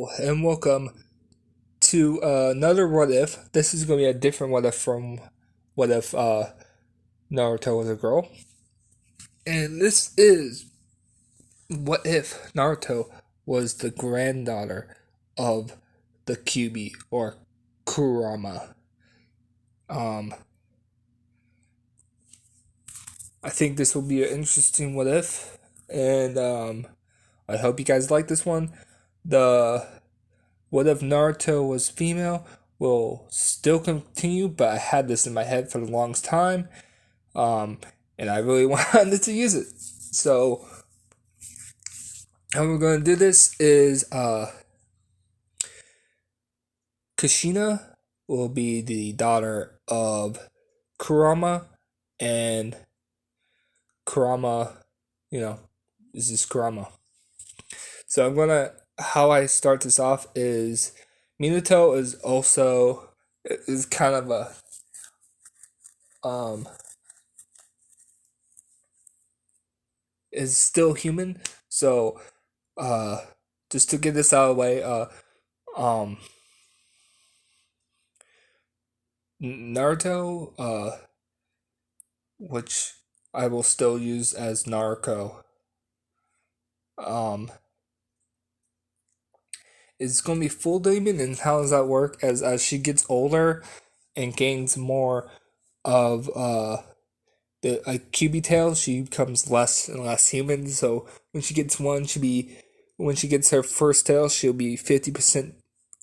Hello and welcome to another What If. This is going to be a different What If from What If Naruto was a girl. And this is What If Naruto was the granddaughter of the Kyuubi or Kurama. Um, I think this will be an interesting What If, and I hope you guys like this one. The What if Naruto was female will still continue, but I had this in my head for the longest time, um, and I really wanted to use it. So, how we're going to do this is Kushina will be the daughter of Kurama, and Kurama, this is Kurama. So, how I start this off is Minato is kind of a um is still human. So uh just to get this out of the way, um Naruto, which I will still use as Naruto, um is gonna be full demon. And how does that work? As she gets older and gains more of the like QB tail, she becomes less and less human. So when she gets her first tail, she'll be 50%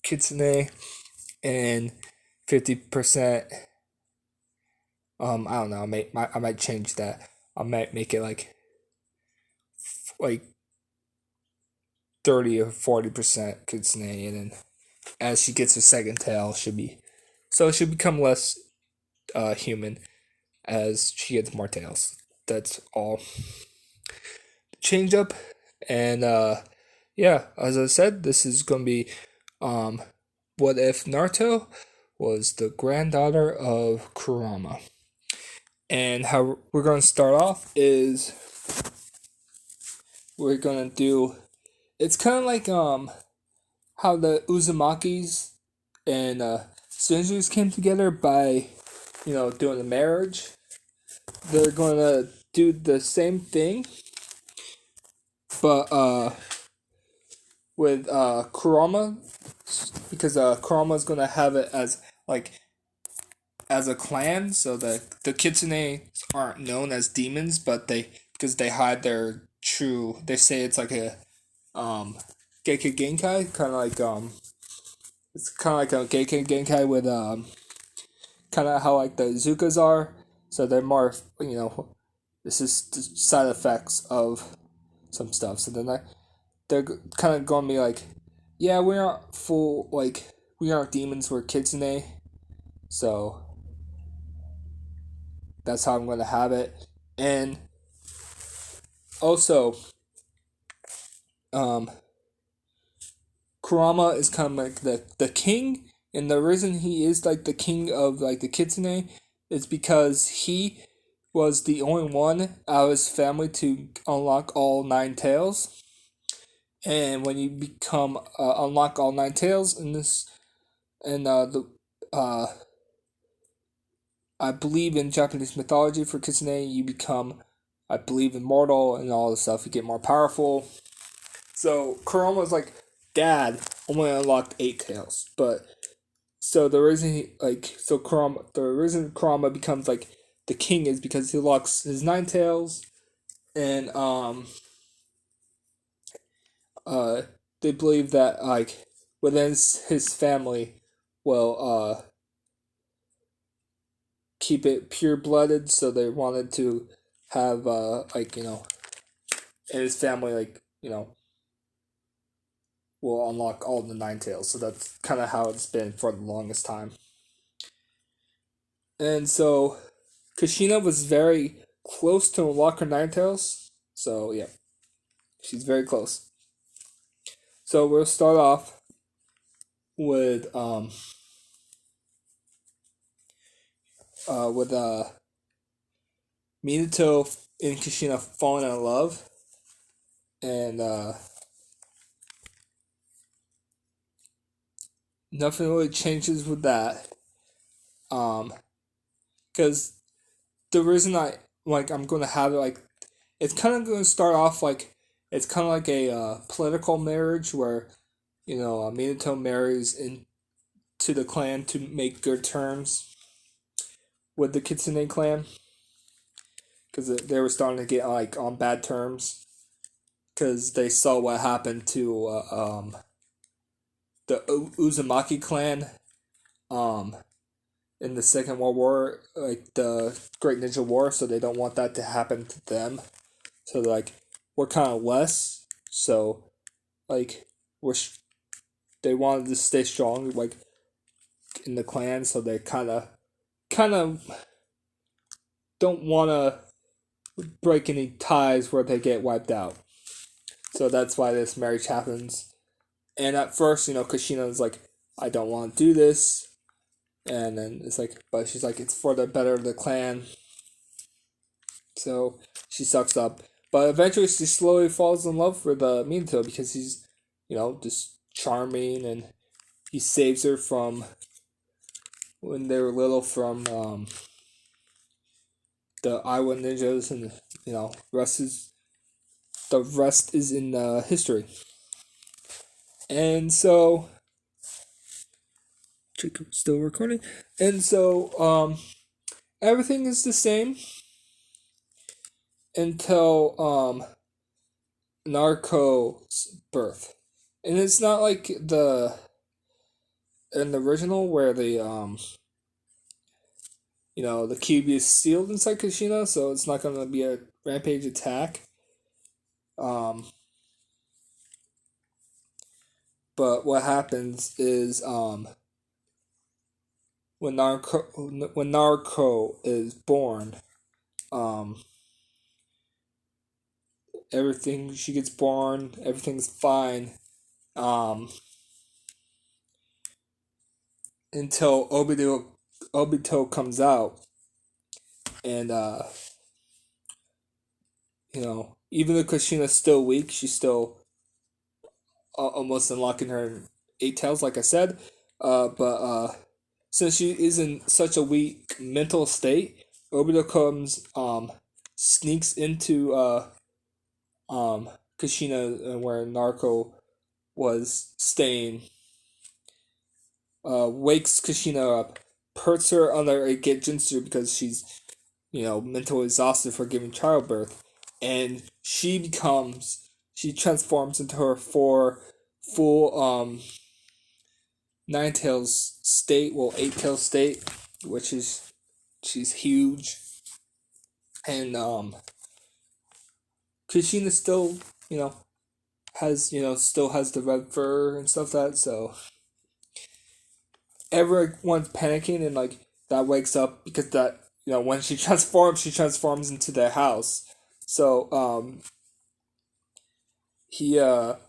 kitsune and 50%. I don't know. I might change that. I might make it like 30 or 40% kitsune, and then as she gets her second tail, she'll become less human as she gets more tails. That's all. Change up, and yeah, as I said, this is gonna be um, what if Naruto was the granddaughter of Kurama. And how we're going to start off is we're going to do it's kind of like how the Uzumakis and Shinju's came together by doing the marriage. They're going to do the same thing, but with Kurama, because Kurama's going to have it as a clan, so the Kitsune aren't known as demons, but because they hide their true. They say it's like a Geikei Genkai, kind of like it's kind of like a Geikei Genkai with kind of how like the Zukas are. So they're more this is the side effects of some stuff. So then they're kind of going to be like, yeah, we aren't full we aren't demons, we're Kitsune. So that's how I'm going to have it. And also, um, Kurama is kind of like the king, and the reason he is like the king of like the Kitsune is because he was the only one out of his family to unlock all nine tails. And when you become unlock all nine tails in this, and the uh, I believe in Japanese mythology for Kitsune, you become, I believe, immortal and all this stuff. You get more powerful. So Kurama's like, Dad only unlocked eight tails, but so the reason the reason Kurama becomes like the king is because he unlocks his nine tails, and uh they believe that like within his family will keep it pure blooded, so they wanted to have in his family will unlock all the nine tails. So that's kind of how it's been for the longest time. And so Kushina was very close to unlock her nine tails. So yeah, she's very close. So we'll start off with with Minato and Kushina falling in love, and nothing really changes with that. Um, because the reason I'm gonna have it it's kind of gonna start off it's kind of like a political marriage where Minato marries into the clan to make good terms with the Kitsune clan because they were starting to get on bad terms because they saw what happened to the Uzumaki clan um, in the Second World War, like the Great Ninja War, so they don't want that to happen to them. So we're kind of less, so like we're they wanted to stay strong in the clan, so they kind of don't want to break any ties where they get wiped out. So that's why this marriage happens. And at first, Kushina's like, I don't want to do this. And then it's like, but she's like, it's for the better of the clan. So she sucks up. But eventually she slowly falls in love with Minato because he's, just charming and he saves her from when they were little from the Iowa ninjas and the rest is in history. And so Jacob's still recording. And so everything is the same until Narco's birth. And it's not like in the original where the cube is sealed inside Kushina, so it's not gonna be a rampage attack. But what happens is when Narco is born, she gets born, everything's fine, until Obito comes out, and even though Kushina's still weak, she's still almost unlocking her eight tails, like I said, but since she is in such a weak mental state, Obito comes sneaks into Kushina where Narco was staying, wakes Kushina up, puts her under a Genjutsu because she's mentally exhausted for giving childbirth, and she transforms into her full nine tails state, well, eight tails state, which is she's huge, and Kushina still still has the red fur and stuff so everyone's panicking, and that wakes up because that when she transforms into their house. So he everyone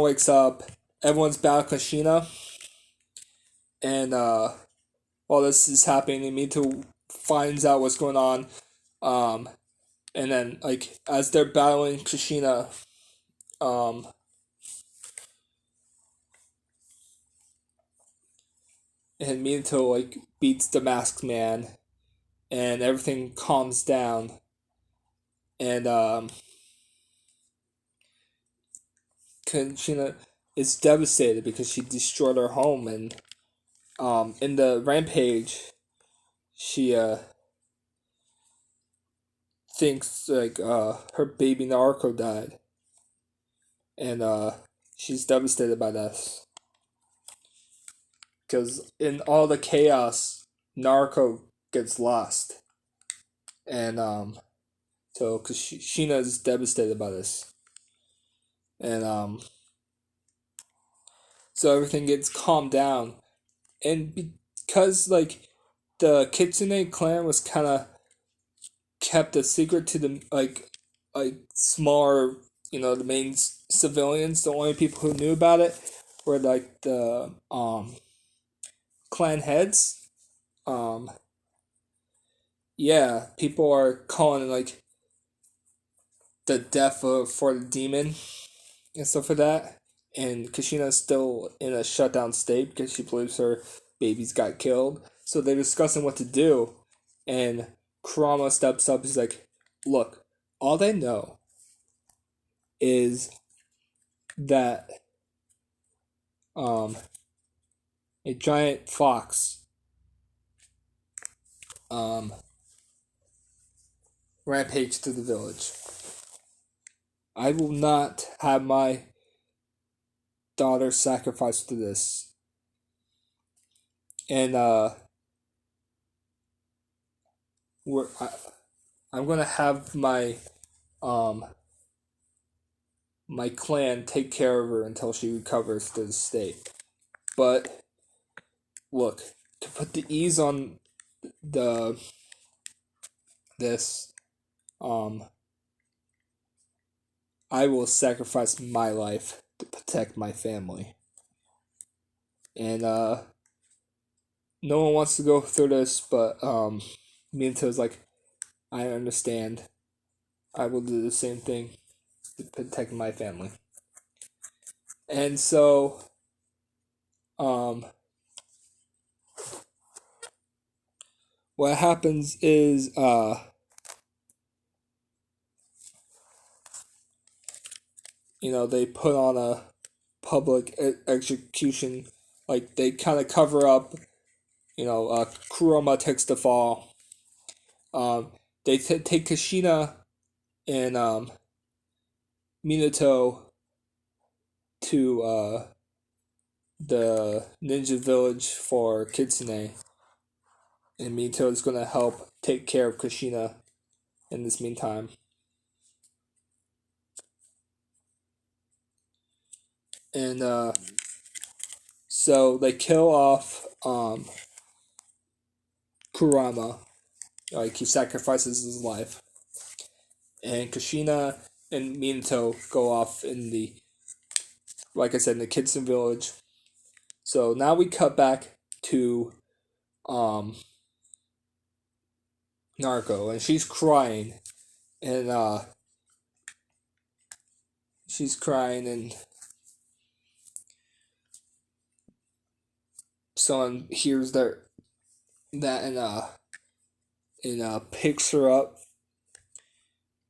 wakes up, everyone's battling Kushina, and while this is happening, Mito finds out what's going on, and then as they're battling Kushina, and Minato beats the masked man, and everything calms down, and Kushina is devastated because she destroyed her home, and in the rampage, she thinks her baby Naruto died, and she's devastated by this because in all the chaos, Naruto gets lost, and so Kushina is devastated by this, and so everything gets calmed down, and because the Kitsune clan was kind of kept a secret to the smaller, the main civilians, the only people who knew about it were the clan heads. Yeah, people are calling the death for the demon and stuff like that, and Kushina's still in a shutdown state because she believes her babies got killed. So they're discussing what to do, and Kurama steps up. He's like, "Look, all they know is that um, a giant fox um, rampaged through the village. I will not have my daughter sacrificed to this, and we're, I'm gonna have um my clan take care of her until she recovers to the state. But look, to put the ease on the this, um, I will sacrifice my life to protect my family. And no one wants to go through this, but Minato's like, I understand. I will do the same thing to protect my family. And so, um, what happens is, they put on a public execution. Like, they kind of cover up, Kurama takes the fall. They take Kushina and Minato to the ninja village for Kitsune, and Minato is gonna help take care of Kushina in this meantime. And so they kill off Kurama, like he sacrifices his life, and Kushina and Minato go off in the, like I said, in the Kitsune village. So now we cut back to um Narco, and she's crying, and and someone hears that and picks her up.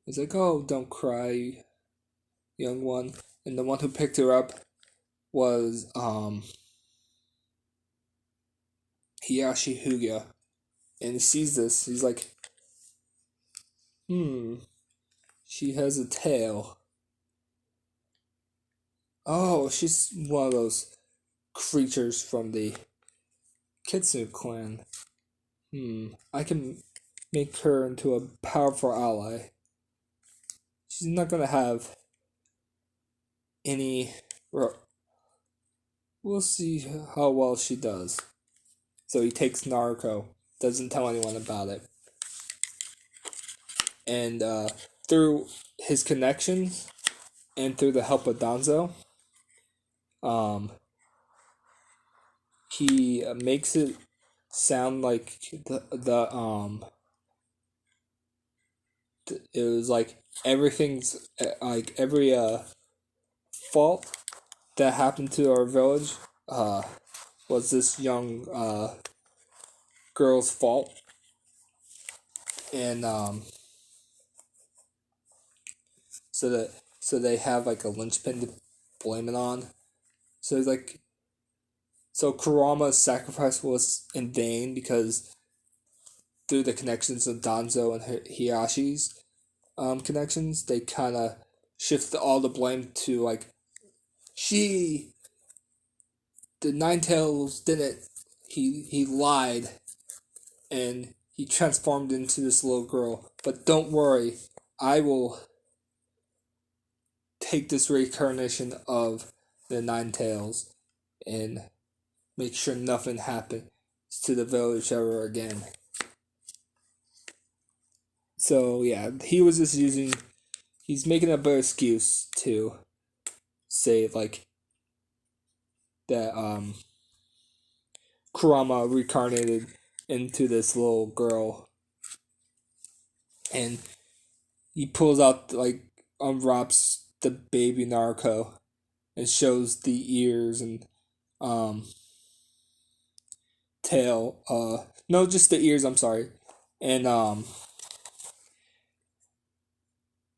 He's like, "Oh, don't cry, young one." And the one who picked her up was Hiyashi Hyuga, and he sees this. He's like, she has a tail. Oh, she's one of those creatures from the Kitsune clan. I can make her into a powerful ally. She's not gonna have any. We'll see how well she does. So he takes Naruto, doesn't tell anyone about it, and through his connections and through the help of Danzo, um, he makes it sound like it was like everything's like every fault that happened to our village was this young girl's fault, and so they have like a linchpin to blame it on. So it's like, so Kurama's sacrifice was in vain because through the connections of Danzo and Hiyashi's connections, they kind of shift all the blame to like, she, the Nine Tails didn't, he lied, and he transformed into this little girl. But don't worry, I will take this reincarnation of the Nine Tails and make sure nothing happens to the village ever again. So yeah, he was just using, he's making a better excuse to say like that Kurama reincarnated into this little girl, and he pulls out like unwraps the baby Naruto, It shows the ears and um tail. No, just the ears. I'm sorry. And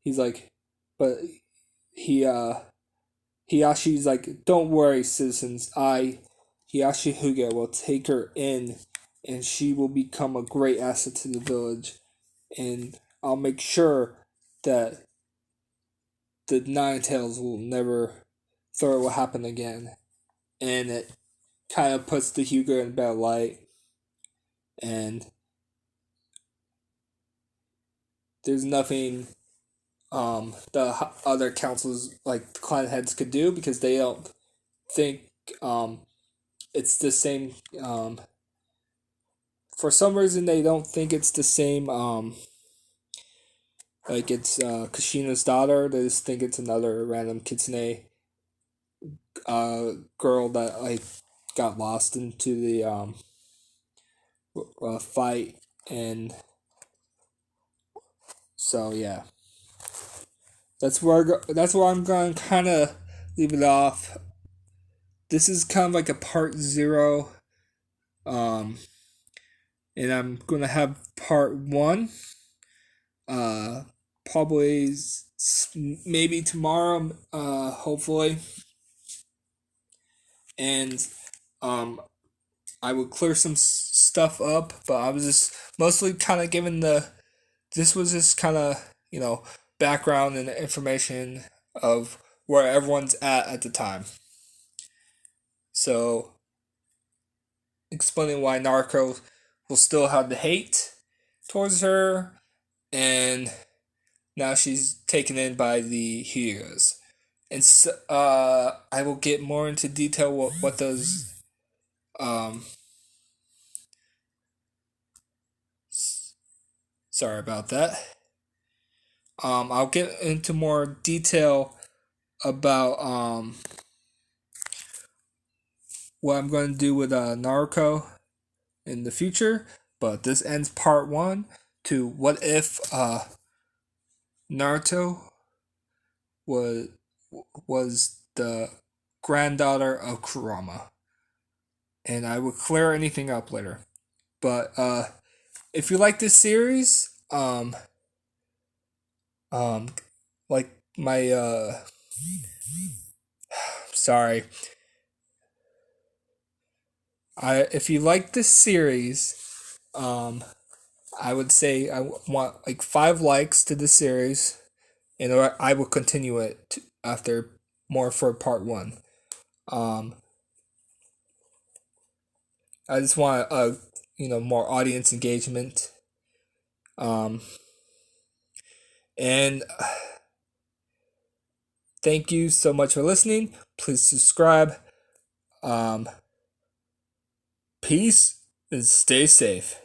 he's like, but he Hiyashi's like, don't worry, citizens. Hiyashi Huge, will take her in, and she will become a great asset to the village. And I'll make sure that the Nine Tails will never thought it will happen again. And it kind of puts the Hyuga in bad light. And there's nothing the other councils, like the clan heads, could do because they don't think it's the same. For some reason, they don't think it's the same. Like it's Kushina's daughter. They just think it's another random kitsune girl that like got lost into the fight. And so yeah, that's where I'm going to kind of leave it off. This is kind of like a part zero, um, and I'm gonna have part one. Uh, Probably maybe tomorrow. Hopefully, and um, I would clear some stuff up, but I was just mostly kind of giving the. This was just kind of background and information of where everyone's at the time. So explaining why Naruto will still have the hate towards her, and now she's taken in by the Hyugas. And so, I will get more into detail what those um sorry about that. I'll get into more detail about what I'm going to do with Naruto in the future, but this ends part one to what if Naruto was was the granddaughter of Kurama, and I will clear anything up later. But if you like this series, um, like my sorry, I if you like this series, I would say I want like 5 likes to the series, and I will continue it after more for part one. Um, I just want more audience engagement. Um, and thank you so much for listening. Please subscribe. Um, Peace and stay safe.